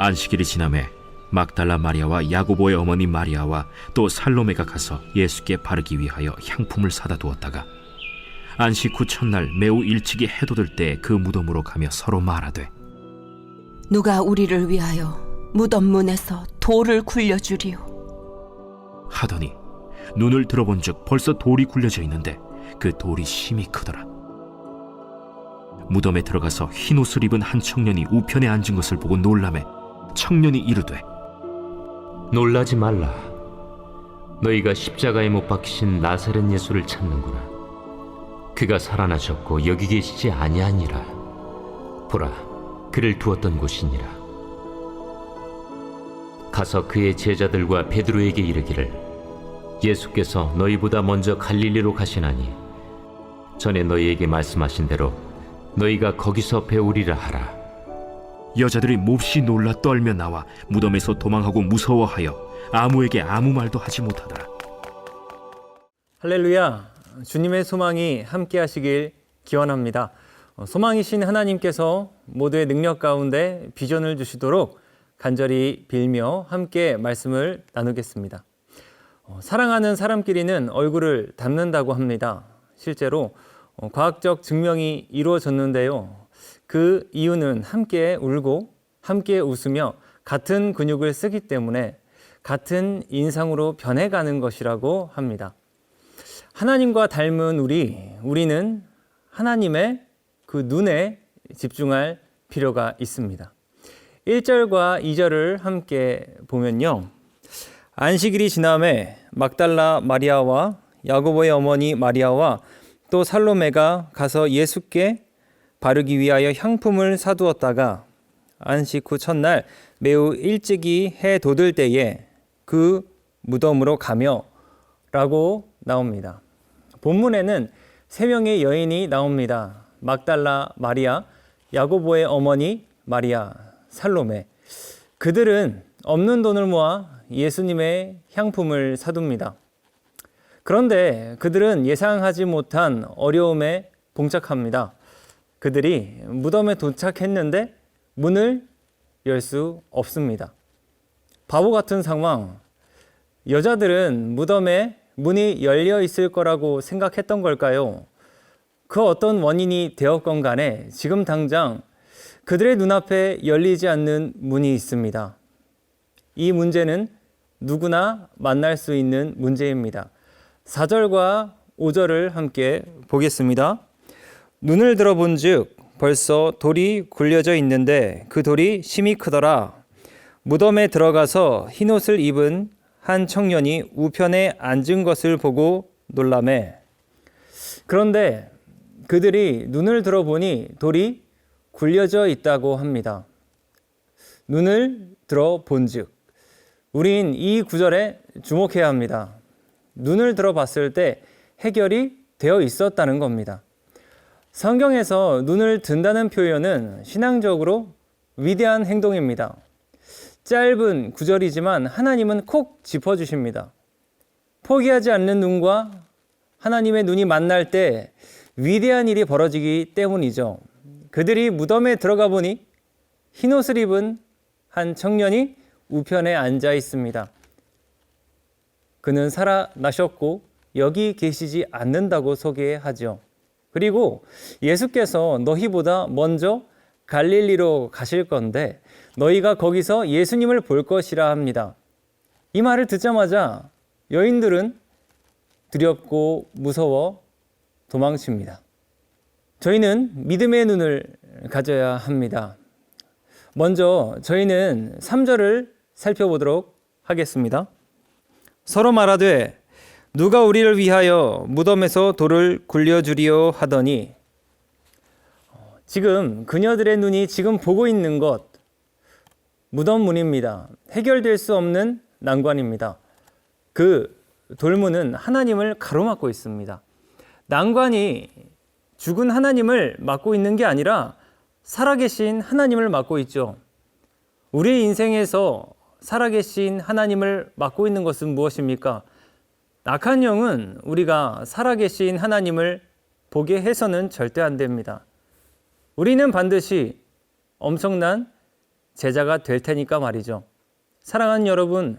안식일이 지남에 막달라 마리아와 야고보의 어머니 마리아와 또 살로메가 가서 예수께 바르기 위하여 향품을 사다 두었다가 안식 후 첫날 매우 일찍이 해돋을 때 그 무덤으로 가며 서로 말하되, 누가 우리를 위하여 무덤 문에서 돌을 굴려주리요 하더니 눈을 들어본즉 벌써 돌이 굴려져 있는데 그 돌이 심히 크더라. 무덤에 들어가서 흰옷을 입은 한 청년이 우편에 앉은 것을 보고 놀라매 청년이 이르되, 놀라지 말라. 너희가 십자가에 못 박히신 나사렛 예수를 찾는구나. 그가 살아나셨고 여기 계시지 아니하니라. 보라, 그를 두었던 곳이니라. 가서 그의 제자들과 베드로에게 이르기를, 예수께서 너희보다 먼저 갈릴리로 가시나니 전에 너희에게 말씀하신 대로 너희가 거기서 배우리라 하라. 여자들이 몹시 놀라 떨며 나와 무덤에서 도망하고 무서워하여 아무에게 아무 말도 하지 못하더라. 할렐루야, 주님의 소망이 함께 하시길 기원합니다. 소망이신 하나님께서 모두의 능력 가운데 비전을 주시도록 간절히 빌며 함께 말씀을 나누겠습니다. 사랑하는 사람끼리는 얼굴을 닮는다고 합니다. 실제로 과학적 증명이 이루어졌는데요. 그 이유는 함께 울고 함께 웃으며 같은 근육을 쓰기 때문에 같은 인상으로 변해가는 것이라고 합니다. 하나님과 닮은 우리는 하나님의 그 눈에 집중할 필요가 있습니다. 1절과 2절을 함께 보면요. 안식일이 지남에 막달라 마리아와 야고보의 어머니 마리아와 또 살로메가 가서 예수께 바르기 위하여 향품을 사두었다가 안식 후 첫날 매우 일찍이 해 돋을 때에 그 무덤으로 가며 라고 나옵니다. 본문에는 3명의 여인이 나옵니다. 막달라 마리아, 야고보의 어머니 마리아, 살로메. 그들은 없는 돈을 모아 예수님의 향품을 사둡니다. 그런데 그들은 예상하지 못한 어려움에 봉착합니다. 그들이 무덤에 도착했는데 문을 열 수 없습니다. 바보 같은 상황. 여자들은 무덤에 문이 열려 있을 거라고 생각했던 걸까요? 그 어떤 원인이 되었건 간에 지금 당장 그들의 눈앞에 열리지 않는 문이 있습니다. 이 문제는 누구나 만날 수 있는 문제입니다. 4절과 5절을 함께 보겠습니다. 눈을 들어본 즉 벌써 돌이 굴려져 있는데 그 돌이 심히 크더라. 무덤에 들어가서 흰옷을 입은 한 청년이 우편에 앉은 것을 보고 놀라매. 그런데 그들이 눈을 들어보니 돌이 굴려져 있다고 합니다. 눈을 들어본 즉, 우린 이 구절에 주목해야 합니다. 눈을 들어봤을 때 해결이 되어 있었다는 겁니다. 성경에서 눈을 든다는 표현은 신앙적으로 위대한 행동입니다. 짧은 구절이지만 하나님은 콕 짚어주십니다. 포기하지 않는 눈과 하나님의 눈이 만날 때 위대한 일이 벌어지기 때문이죠. 그들이 무덤에 들어가 보니 흰옷을 입은 한 청년이 우편에 앉아 있습니다. 그는 살아나셨고 여기 계시지 않는다고 소개하죠. 그리고 예수께서 너희보다 먼저 갈릴리로 가실 건데 너희가 거기서 예수님을 볼 것이라 합니다. 이 말을 듣자마자 여인들은 두렵고 무서워 도망칩니다. 저희는 믿음의 눈을 가져야 합니다. 먼저 저희는 3절을 살펴보도록 하겠습니다. 서로 말하되 누가 우리를 위하여 무덤에서 돌을 굴려주리요 하더니, 지금 그녀들의 눈이 지금 보고 있는 것, 무덤 문입니다. 해결될 수 없는 난관입니다. 그 돌문은 하나님을 가로막고 있습니다. 난관이 죽은 하나님을 막고 있는 게 아니라 살아계신 하나님을 막고 있죠. 우리의 인생에서 살아계신 하나님을 막고 있는 것은 무엇입니까? 악한 영은 우리가 살아계신 하나님을 보게 해서는 절대 안 됩니다. 우리는 반드시 엄청난 제자가 될 테니까 말이죠. 사랑하는 여러분,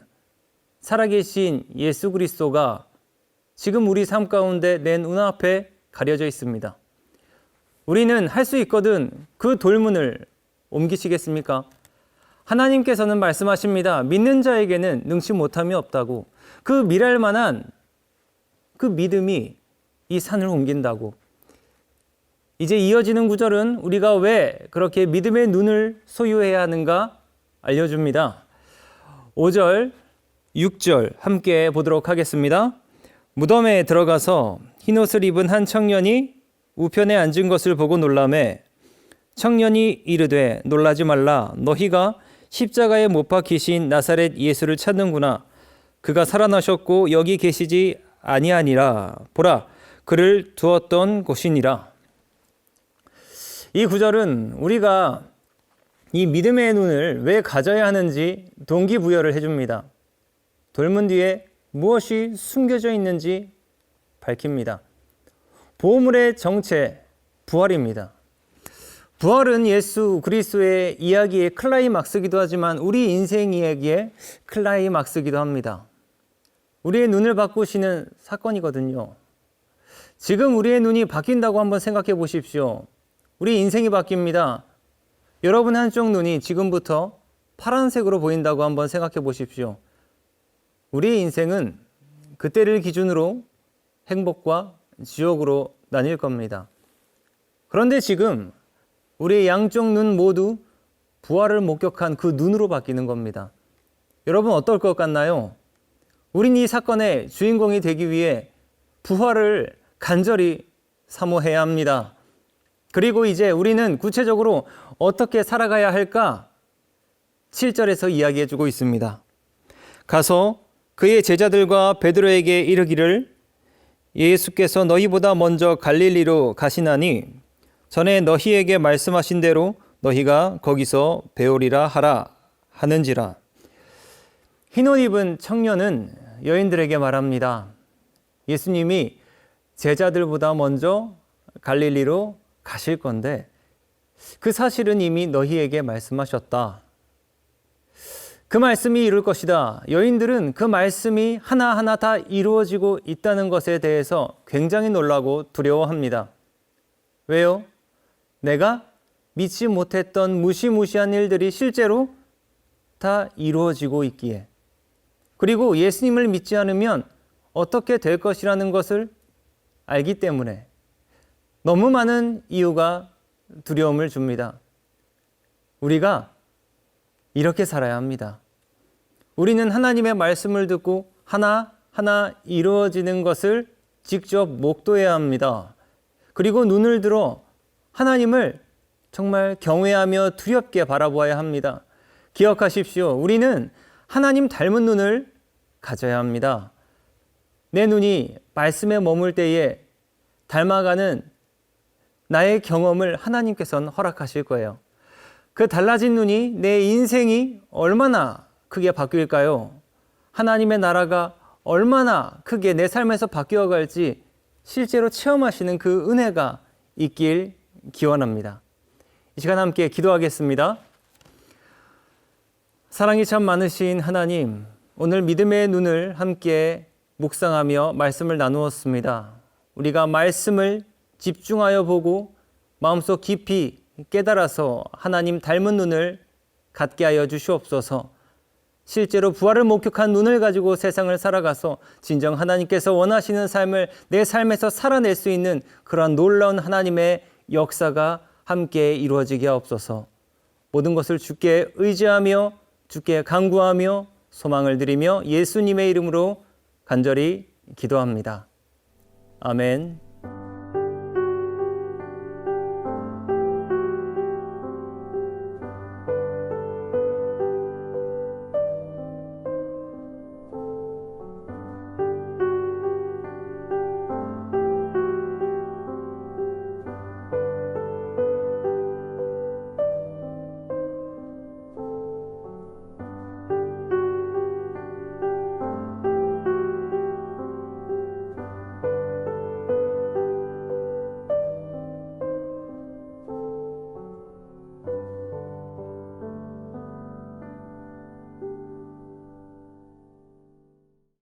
살아계신 예수 그리스도가 지금 우리 삶 가운데 내 눈앞에 가려져 있습니다. 우리는 할 수 있거든 그 돌문을 옮기시겠습니까? 하나님께서는 말씀하십니다. 믿는 자에게는 능치 못함이 없다고. 그 미랄 만한 그 믿음이 이 산을 옮긴다고. 이제 이어지는 구절은 우리가 왜 그렇게 믿음의 눈을 소유해야 하는가 알려줍니다. 5절, 6절 함께 보도록 하겠습니다. 무덤에 들어가서 흰옷을 입은 한 청년이 우편에 앉은 것을 보고 놀라매 청년이 이르되 놀라지 말라. 너희가 십자가에 못 박히신 나사렛 예수를 찾는구나. 그가 살아나셨고 여기 계시지 아니하니라. 보라, 그를 두었던 곳이니라. 이 구절은 우리가 이 믿음의 눈을 왜 가져야 하는지 동기부여를 해줍니다. 돌문 뒤에 무엇이 숨겨져 있는지 밝힙니다. 보물의 정체, 부활입니다. 부활은 예수 그리스도의 이야기의 클라이막스이기도 하지만 우리 인생 이야기의 클라이막스이기도 합니다. 우리의 눈을 바꾸시는 사건이거든요. 지금 우리의 눈이 바뀐다고 한번 생각해 보십시오. 우리 인생이 바뀝니다. 여러분 한쪽 눈이 지금부터 파란색으로 보인다고 한번 생각해 보십시오. 우리의 인생은 그때를 기준으로 행복과 지옥으로 나뉠 겁니다. 그런데 지금 우리의 양쪽 눈 모두 부활을 목격한 그 눈으로 바뀌는 겁니다. 여러분 어떨 것 같나요? 우린 이 사건의 주인공이 되기 위해 부활을 간절히 사모해야 합니다. 그리고 이제 우리는 구체적으로 어떻게 살아가야 할까? 7절에서 이야기해 주고 있습니다. 가서 그의 제자들과 베드로에게 이르기를 예수께서 너희보다 먼저 갈릴리로 가시나니 전에 너희에게 말씀하신 대로 너희가 거기서 배우리라 하라 하는지라. 흰옷 입은 청년은 여인들에게 말합니다. 예수님이 제자들보다 먼저 갈릴리로 가실 건데 그 사실은 이미 너희에게 말씀하셨다. 그 말씀이 이룰 것이다. 여인들은 그 말씀이 하나하나 다 이루어지고 있다는 것에 대해서 굉장히 놀라고 두려워합니다. 왜요? 내가 믿지 못했던 무시무시한 일들이 실제로 다 이루어지고 있기에, 그리고 예수님을 믿지 않으면 어떻게 될 것이라는 것을 알기 때문에 너무 많은 이유가 두려움을 줍니다. 우리가 이렇게 살아야 합니다. 우리는 하나님의 말씀을 듣고 하나하나 이루어지는 것을 직접 목도해야 합니다. 그리고 눈을 들어 하나님을 정말 경외하며 두렵게 바라보아야 합니다. 기억하십시오. 우리는 하나님 닮은 눈을 가져야 합니다. 내 눈이 말씀에 머물 때에 닮아가는 나의 경험을 하나님께서는 허락하실 거예요. 그 달라진 눈이 내 인생이 얼마나 크게 바뀔까요? 하나님의 나라가 얼마나 크게 내 삶에서 바뀌어 갈지 실제로 체험하시는 그 은혜가 있길 기원합니다. 이 시간 함께 기도하겠습니다. 사랑이 참 많으신 하나님, 오늘 믿음의 눈을 함께 묵상하며 말씀을 나누었습니다. 우리가 말씀을 집중하여 보고 마음속 깊이 깨달아서 하나님 닮은 눈을 갖게 하여 주시옵소서. 실제로 부활을 목격한 눈을 가지고 세상을 살아가서 진정 하나님께서 원하시는 삶을 내 삶에서 살아낼 수 있는 그러한 놀라운 하나님의 역사가 함께 이루어지게 하옵소서. 모든 것을 주께 의지하며 주께 간구하며 소망을 드리며 예수님의 이름으로 간절히 기도합니다. 아멘.